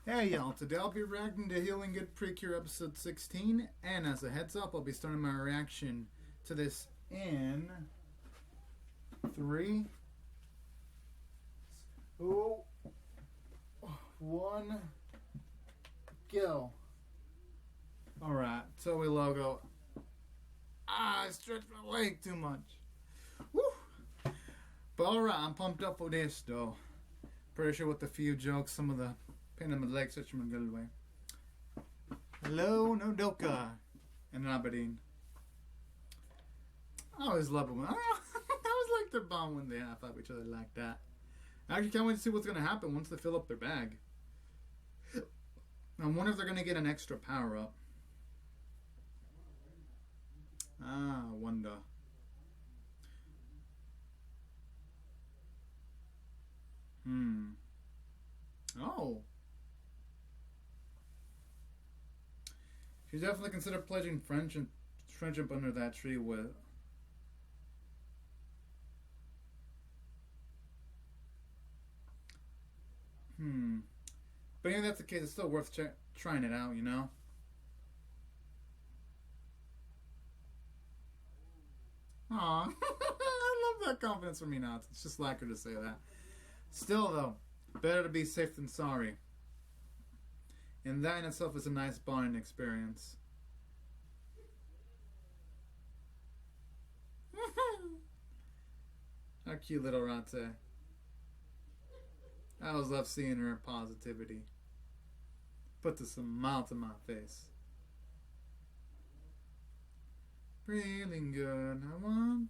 Hey y'all, today I'll be reacting to Healing Good Precure episode 16, and as a heads up, I'll be starting my reaction to this in 3, 2, 1, go. Alright, Toei logo. I stretched my leg too much. Woo! But alright, I'm pumped up for this though. Pretty sure with a few jokes, some of the pain in my legs such in a good way. Hello, no Doka. And Aberdeen. I always love it when I always like their bond when they half up each other like that. I actually can't wait to see what's gonna happen once they fill up their bag. I wonder if they're gonna get an extra power up. I wonder. Oh. She definitely considered pledging friendship under that tree with. But even if that's the case, it's still worth trying it out, you know? Aw. I love that confidence from me now. It's just like her to say that. Still, though, better to be safe than sorry. And that in itself is a nice bonding experience. How cute little Rate. I always love seeing her positivity. Put a smile to my face. Feeling good, I want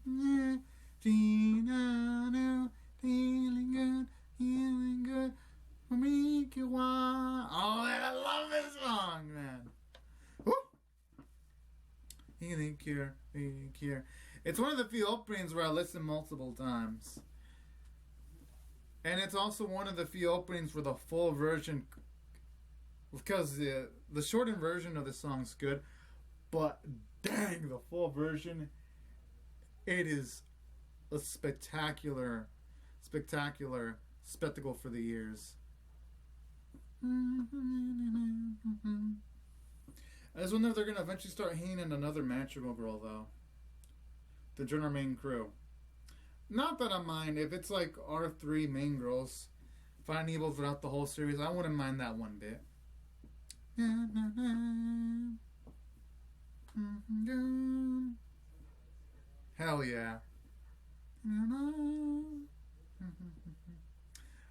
Gina, feeling good, feeling good. Precure. Oh man, I love this song, man. Woo! Healing Cure, Healing Cure. It's one of the few openings where I listen multiple times. And it's also one of the few openings where the full version, because the shortened version of the song's good, but dang, the full version, it is a spectacular spectacle for the ears. I just wonder if they're going to eventually start hanging in another Magical Girl, though. To join our main crew. Not that I mind. If it's like our 3 main girls fighting evil throughout the whole series, I wouldn't mind that one bit. Hell yeah.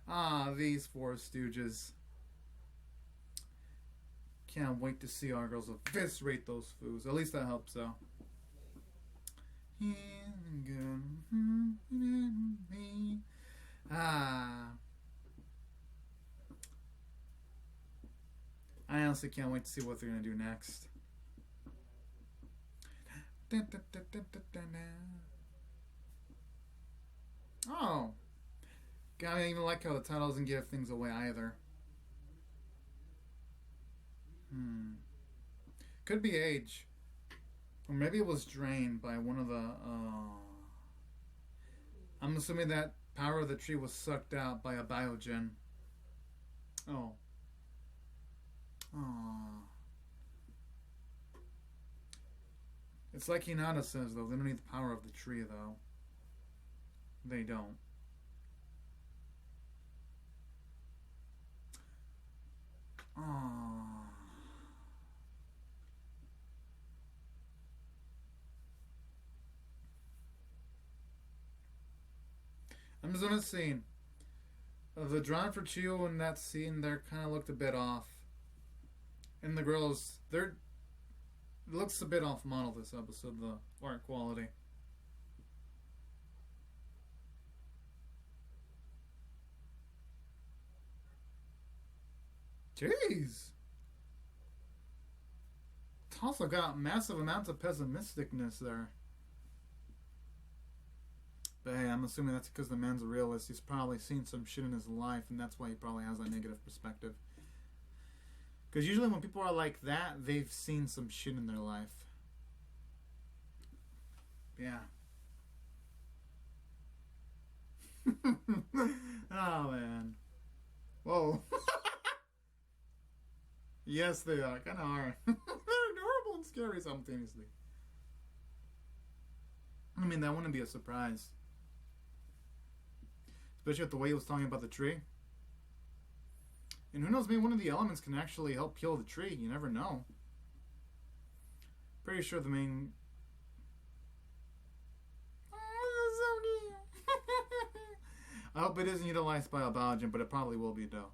Ah, these 4 stooges. Can't wait to see our girls eviscerate those foos. At least I hope so. Ah. I honestly can't wait to see what they're going to do next. Oh. I don't even like how the title doesn't give things away either. Could be age. Or maybe it was drained by one of the... I'm assuming that power of the tree was sucked out by a biogen. Oh. Aww. It's like Hinata says, though. They don't need the power of the tree, though. They don't. Aww. I'm just gonna see. The drawing for Chio in that scene there kind of looked a bit off. And the girls, it looks a bit off model this episode, the art quality. Jeez! It's also got massive amounts of pessimisticness there. But hey, I'm assuming that's because the man's a realist. He's probably seen some shit in his life, and that's why he probably has that negative perspective. Because usually when people are like that, they've seen some shit in their life. Yeah. Oh, man. Whoa. Yes, they are. Kind of are. They're adorable and scary simultaneously. I mean, that wouldn't be a surprise. Especially with the way he was talking about the tree. And who knows, maybe one of the elements can actually help kill the tree. You never know. Pretty sure the main... Oh, that's so cute. I hope it isn't utilized by a Belgian, but it probably will be, though.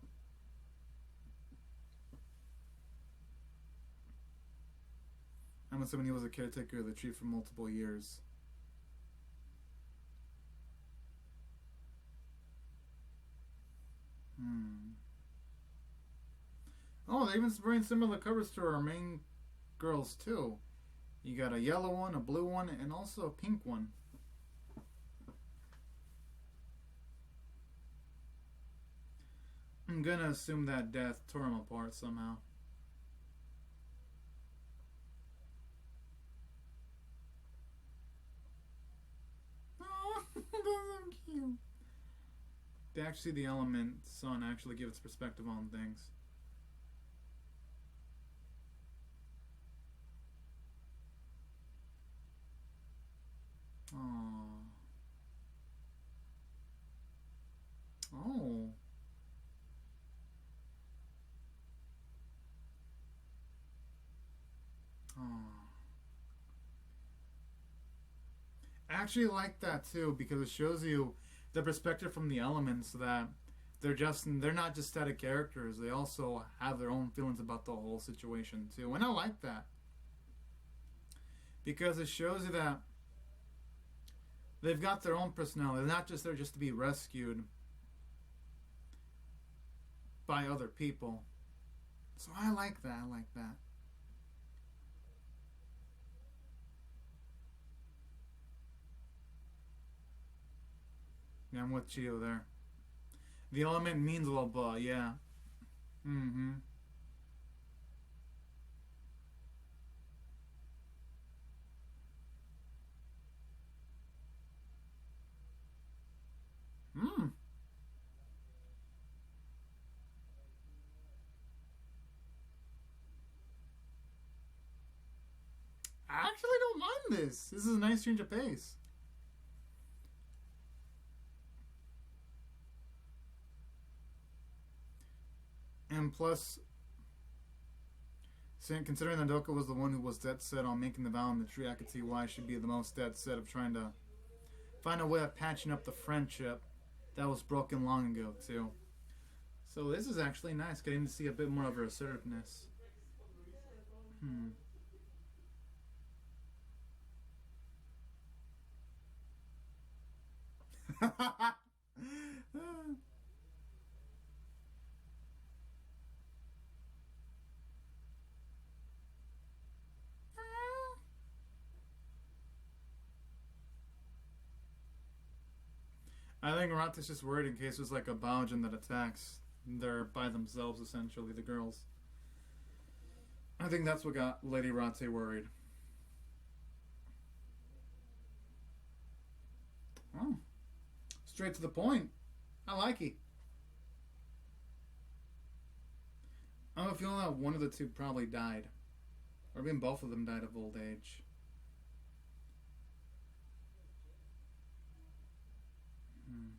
I'm assuming he was a caretaker of the tree for multiple years. Oh, they're even bringing similar covers to our main girls, too. You got a yellow one, a blue one, and also a pink one. I'm gonna assume that death tore them apart somehow. Oh, that's so cute. They actually, the element sun actually give its perspective on things. Oh. Oh. Oh. I actually like that too because it shows you the perspective from the elements that they're not just static characters. They also have their own feelings about the whole situation too, and I like that because it shows you that they've got their own personality. They're not just there just to be rescued by other people. So I like that. I like that. Yeah, I'm with Chio there. The element means a little bit, yeah. Mm-hmm. Hmm. I actually don't mind this. This is a nice change of pace. And plus, considering that Doka was the one who was dead set on making the vow in the tree, I could see why she'd be the most dead set of trying to find a way of patching up the friendship that was broken long ago, too. So this is actually nice, getting to see a bit more of her assertiveness. Hmm. I think Rata's just worried in case there's like a Baojin that attacks. They're by themselves, essentially, the girls. I think that's what got Lady Rate worried. Oh. Straight to the point. I like it. I have a feeling that one of the two probably died. Or maybe both of them died of old age. Hmm.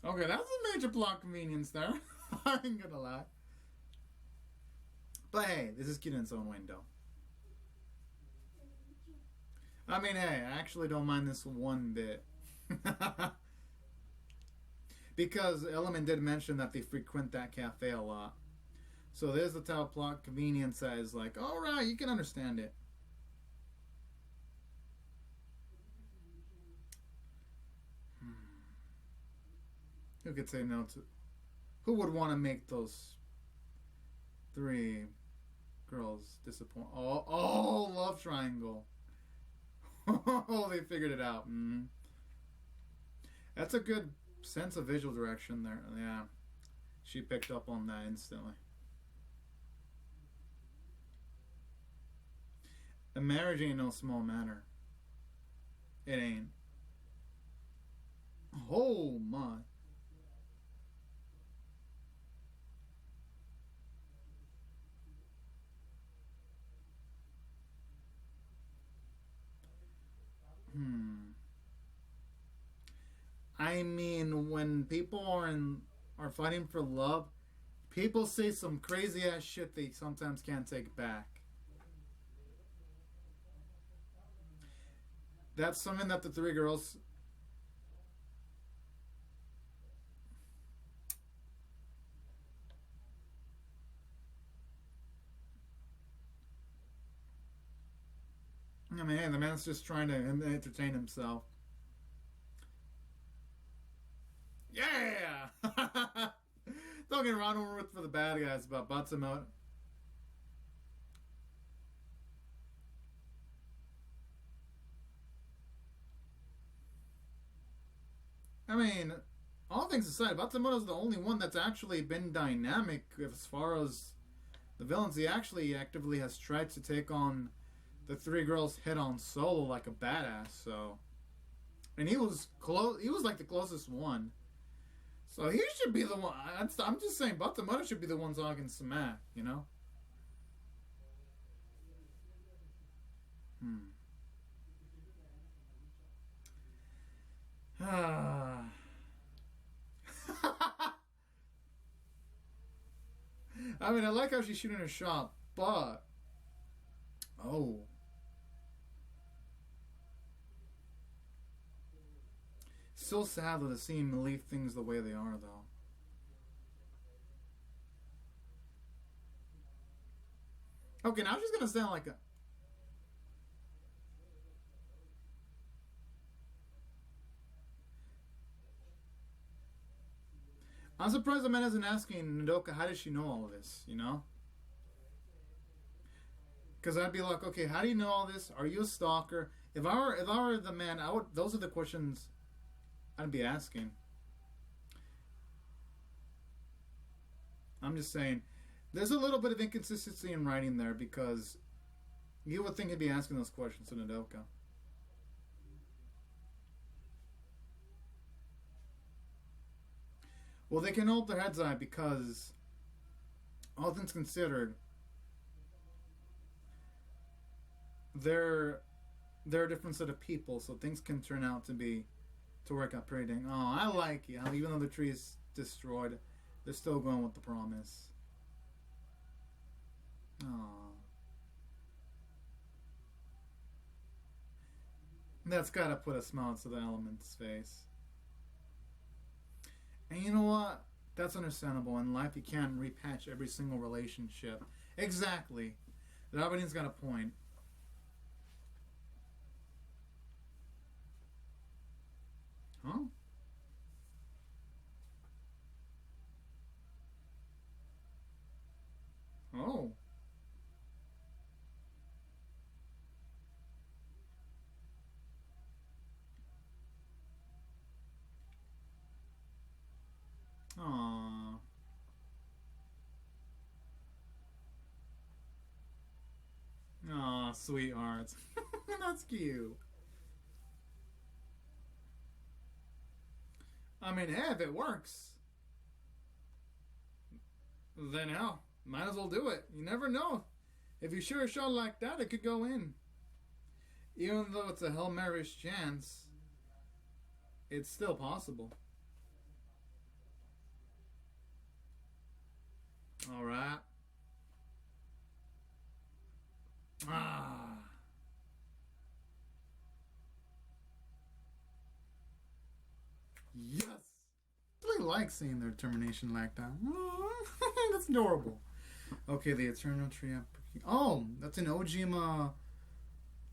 Okay, that's a major plot convenience there. I ain't gonna lie. But hey, this is cute in its own window. I mean, hey, I actually don't mind this one bit. Because Element did mention that they frequent that cafe a lot. So there's the type of plot convenience that is like, alright, you can understand it. Who could say no to... Who would want to make those three girls disappoint? Oh, love triangle. Oh, they figured it out. Mm. That's a good sense of visual direction there. Yeah. She picked up on that instantly. A marriage ain't no small matter. It ain't. Oh my. I mean, when people are fighting for love, people say some crazy ass shit they sometimes can't take back. That's something that the three girls. I mean, hey, the man's just trying to entertain himself. Yeah! Don't get around and root for the bad guys about butts him out. I mean, all things aside, Batsumoto's the only one that's actually been dynamic as far as the villains. He actually actively has tried to take on the three girls head on solo like a badass, so. And he was close. He was like the closest one. So he should be the one. I'm just saying, Batsumoto should be the one talking smack, you know? Ah. I mean, I like how she's shooting her shot, but. Oh. So sad to see him leave things the way they are, though. Okay, now she's gonna sound like a. I'm surprised the man isn't asking Nodoka how does she know all of this, you know? Because I'd be like, okay, how do you know all this? Are you a stalker? If I were the man, I would. Those are the questions I'd be asking. I'm just saying, there's a little bit of inconsistency in writing there because you would think he'd be asking those questions to Nodoka. Well, they can hold their heads high because, all things considered, they're a different set of people, so things can turn out to work out pretty dang. Oh, I like it. Even though the tree is destroyed, they're still going with the promise. Oh, that's gotta put a smile to the element's face. And you know what? That's understandable. In life, you can't repatch every single relationship. Exactly. Rabinin's got a point. Huh? Oh. Aww. Aw, sweethearts. That's cute. I mean, hey, if it works, then hell, might as well do it. You never know. If you shoot a shot like that, it could go in. Even though it's a Hail Mary's chance, it's still possible. Alright. Ah. Yes! I really like seeing their determination like that. That's adorable. Okay, the Eternal Tree. Oh, that's an Ojima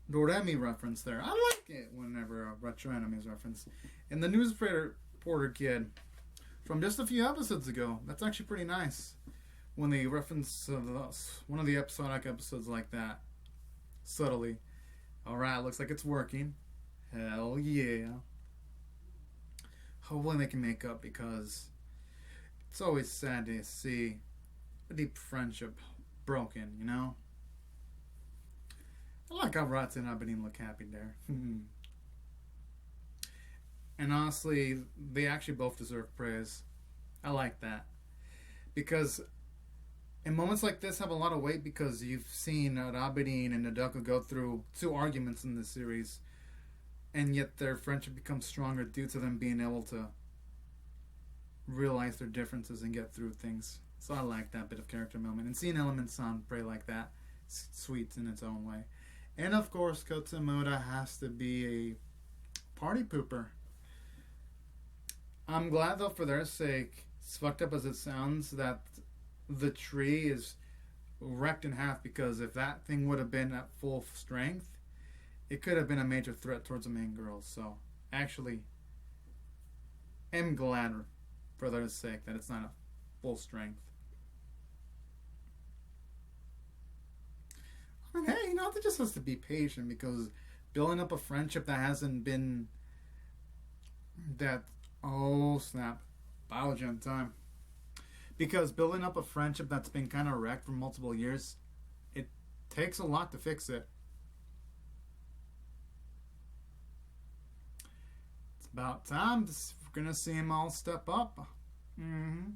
Doremi reference there. I like it whenever a retro anime is referenced. And the newspaper reporter kid from just a few episodes ago. That's actually pretty nice. When they reference one of the episodic episodes like that. Subtly. Alright, looks like it's working. Hell yeah. Hopefully they can make up because it's always sad to see a deep friendship broken, you know? I like how Ratsu and Abedin look happy there. And honestly, they actually both deserve praise. I like that. Because in moments like this have a lot of weight because you've seen Rabidin and Nadoko go through 2 arguments in this series, and yet their friendship becomes stronger due to them being able to realize their differences and get through things. So I like that bit of character moment. And seeing Element-san pray like that, sweet in its own way. And of course, Kotsumoto has to be a party pooper. I'm glad though, for their sake, as fucked up as it sounds, that the tree is wrecked in half, because if that thing would have been at full strength, it could have been a major threat towards the main girls. So, actually, am glad for their sake that it's not a full strength. I mean, hey, they just has to be patient, because building up a friendship that hasn't been that, oh snap, Biogen time. Because building up a friendship that's been kind of wrecked for multiple years, it takes a lot to fix it. It's about time. We're going to see him all step up. Mm-hmm.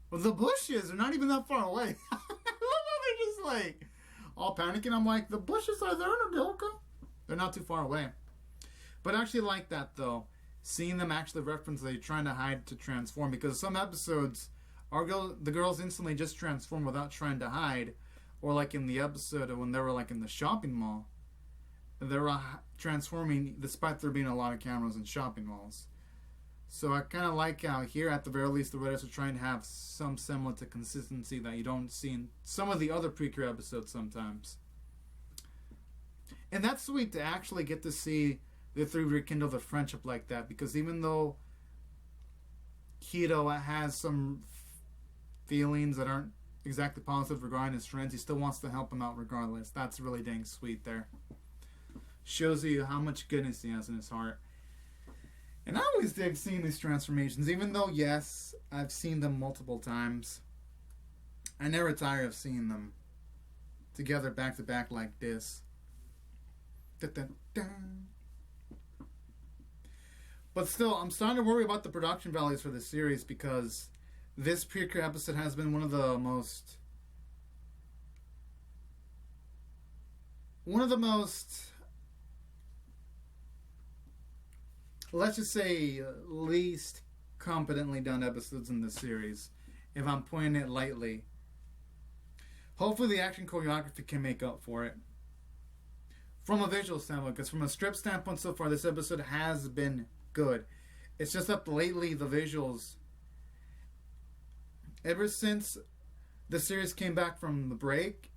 Well, the bushes are not even that far away. I love how they're just like all panicking. I'm like, the bushes are there, Nadoka? They're not too far away. But I actually like that, though. Seeing them actually reference they're trying to hide to transform. Because some episodes, the girls instantly just transform without trying to hide. Or like in the episode when they were like in the shopping mall. They were transforming despite there being a lot of cameras in shopping malls. So I kind of like how here, at the very least, the writers are trying to have some semblance to consistency that you don't see in some of the other Precure episodes sometimes. And that's sweet to actually get to see the 3 rekindle the friendship like that, because even though Hiro has some feelings that aren't exactly positive regarding his friends, he still wants to help him out regardless. That's really dang sweet there. Shows you how much goodness he has in his heart. And I always dig seeing these transformations, even though, yes, I've seen them multiple times. I never tire of seeing them together back to back like this. Da-da-da. But still, I'm starting to worry about the production values for this series, because this Precure episode has been one of the most, let's just say, least competently done episodes in this series, if I'm putting it lightly. Hopefully the action choreography can make up for it. From a visual standpoint, because from a script standpoint so far, this episode has been good. It's just that lately the visuals, ever since the series came back from the break,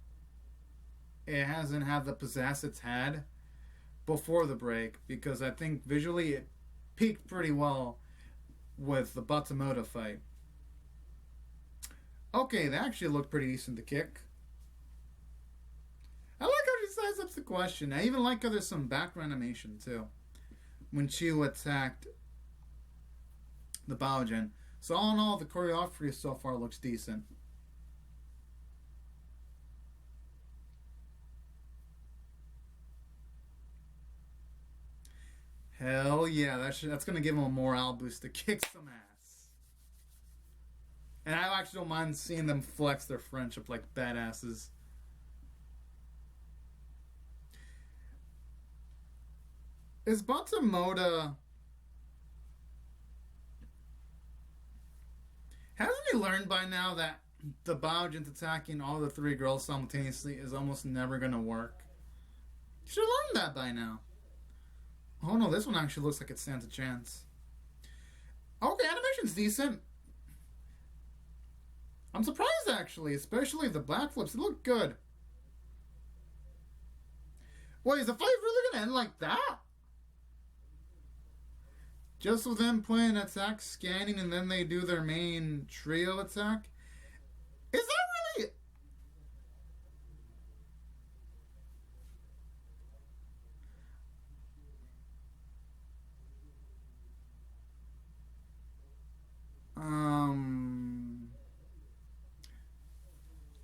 it hasn't had the pizzazz it's had before the break, because I think visually it peaked pretty well with the Batsumoto fight. Okay, that actually looked pretty decent to kick. I like how she sizes up the question. I even like how there's some background animation too, when Chiyu attacked the Baojin. So all in all, the choreography so far looks decent. Hell yeah, that's going to give him a morale boost to kick some ass. And I actually don't mind seeing them flex their friendship like badasses. Is Batsumoto... Hasn't he learned by now that the Baojins attacking all the 3 girls simultaneously is almost never going to work? You should have learned that by now. Oh no, this one actually looks like it stands a chance. Okay, animation's decent. I'm surprised actually, especially the backflips. They look good. Wait, is the fight really going to end like that? Just with them playing attack scanning and then they do their main trio attack? Is that really...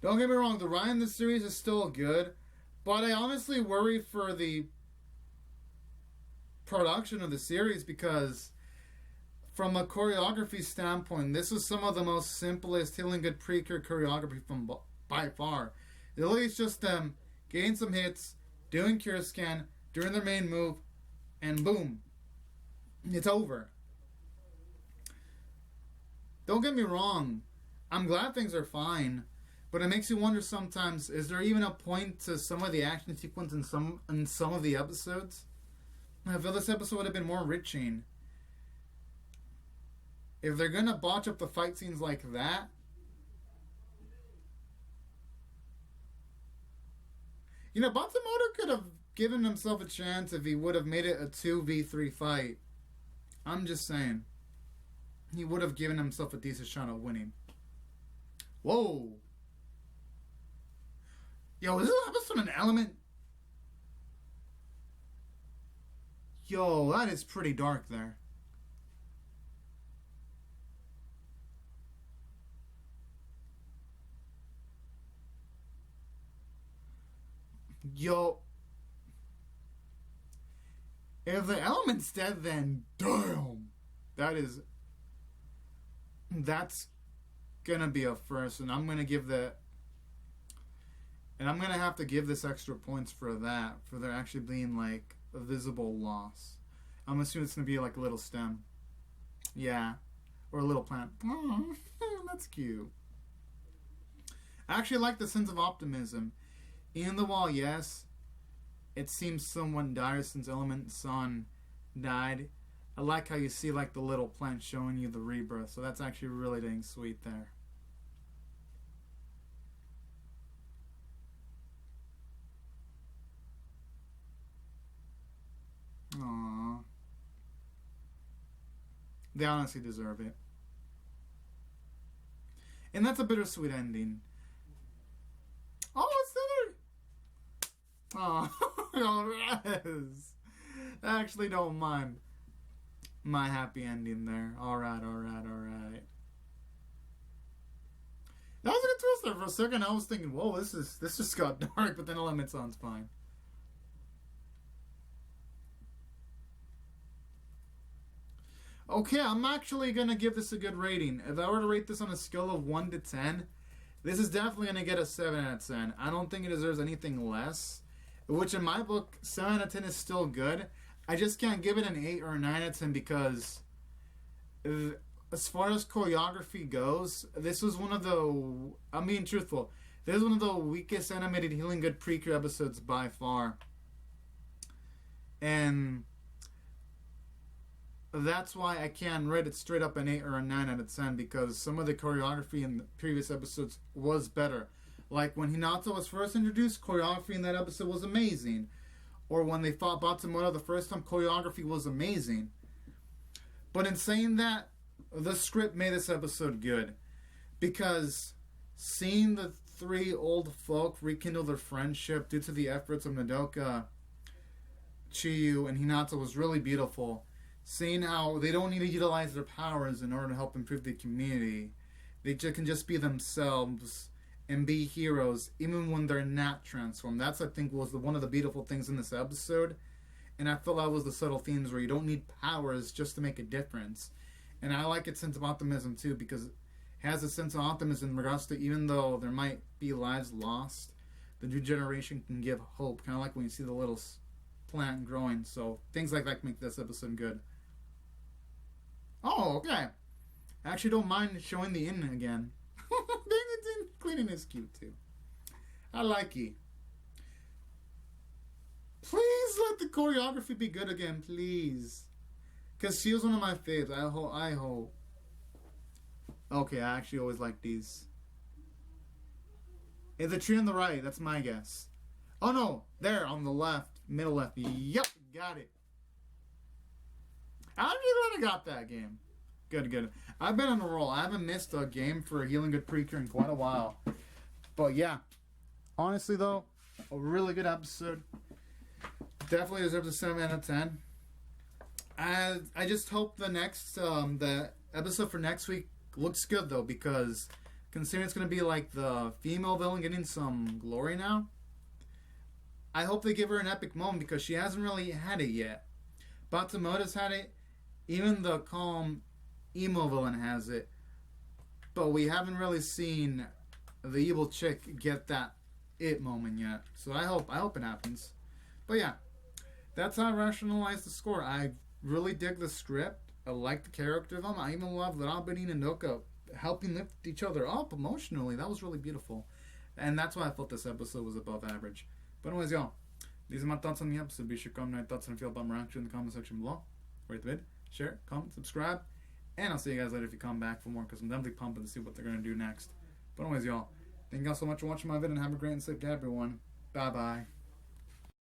Don't get me wrong, the ride in this series is still good, But I honestly worry for the production of the series because from a choreography standpoint, this is some of the most simplest Healin Good Precure choreography from by far. It really is just them getting some hits, doing cure scan, doing their main move, and boom, it's over. Don't get me wrong, I'm glad things are fine, but it makes you wonder sometimes, is there even a point to some of the action sequence in some of the episodes? I feel this episode would have been more enriching. If they're gonna botch up the fight scenes like that, you know, Matsumoto could have given himself a chance if he would have made it a 2v3 fight. I'm just saying. He would have given himself a decent shot at winning. Whoa. Yo, is this episode an element? Yo, that is pretty dark there. Yo. If the element's dead, then damn. That's gonna be a first, and I'm gonna give that. And I'm gonna have to give this extra points for that, for there actually being like a visible loss. I'm assuming it's gonna be like a little stem. Yeah. Or a little plant. Oh, that's cute. I actually like the sense of optimism. In the wall, yes. It seems someone dire since Element Son died. I like how you see like the little plant showing you the rebirth. So that's actually really dang sweet there. Aww. They honestly deserve it. And that's a bittersweet ending. Oh, it's there! Oh, Rez. I actually don't mind my happy ending there. Alright. That was a good twist there. For a second I was thinking, whoa, this just got dark, but then Element sounds fine. Okay, I'm actually gonna give this a good rating. If I were to rate this on a scale of 1 to 10, this is definitely gonna get a 7 out of 10. I don't think it deserves anything less. Which in my book, 7 out of 10 is still good. I just can't give it an 8 or a 9 out of 10 because as far as choreography goes, this was one of the, I'm being truthful, this is one of the weakest animated Healin Good Precure episodes by far. And that's why I can't rate it straight up an 8 or a 9 out of 10 because some of the choreography in the previous episodes was better. Like when Hinata was first introduced, choreography in that episode was amazing. Or when they fought Matsumoto the first time, choreography was amazing. But in saying that, the script made this episode good. Because seeing the three old folk rekindle their friendship due to the efforts of Nodoka, Chiyu, and Hinata was really beautiful. Seeing how they don't need to utilize their powers in order to help improve the community. They can just be themselves and be heroes even when they're not transformed. That's, I think, was one of the beautiful things in this episode. And I felt that was the subtle themes where you don't need powers just to make a difference. And I like its sense of optimism too, because it has a sense of optimism in regards to even though there might be lives lost, the new generation can give hope. Kind of like when you see the little plant growing. So things like that make this episode good. Oh, okay. I actually don't mind showing the inn again. Cleaning is cute too. I like it. Please let the choreography be good again, please. Because she was one of my faves. I hope. Okay, I actually always like these. Hey, the tree on the right, that's my guess. Oh no, there on the left, middle left. Yep, got it. How did you glad I got that game? Good. I've been on a roll. I haven't missed a game for Healin Good Precure in quite a while. But yeah, honestly though, a really good episode. Definitely deserves a 7 out of 10. I just hope the next, the episode for next week looks good though, because considering it's going to be like the female villain getting some glory now, I hope they give her an epic moment because she hasn't really had it yet. Batsumoto's had it. Even the calm emo villain has it. But we haven't really seen the evil chick get that it moment yet. So I hope it happens. But yeah, that's how I rationalize the score. I really dig the script. I like the character of them. I even love Robin and Noka helping lift each other up emotionally. That was really beautiful. And that's why I thought this episode was above average. But anyways, y'all, these are my thoughts on the episode. Be sure to comment your thoughts and feel about my reaction in the comment section below. Rate the vid, share, comment, subscribe. And I'll see you guys later if you come back for more, because I'm definitely pumping to see what they're going to do next. But anyways, y'all, thank you all so much for watching my video, and have a great and safe day, everyone. Bye-bye.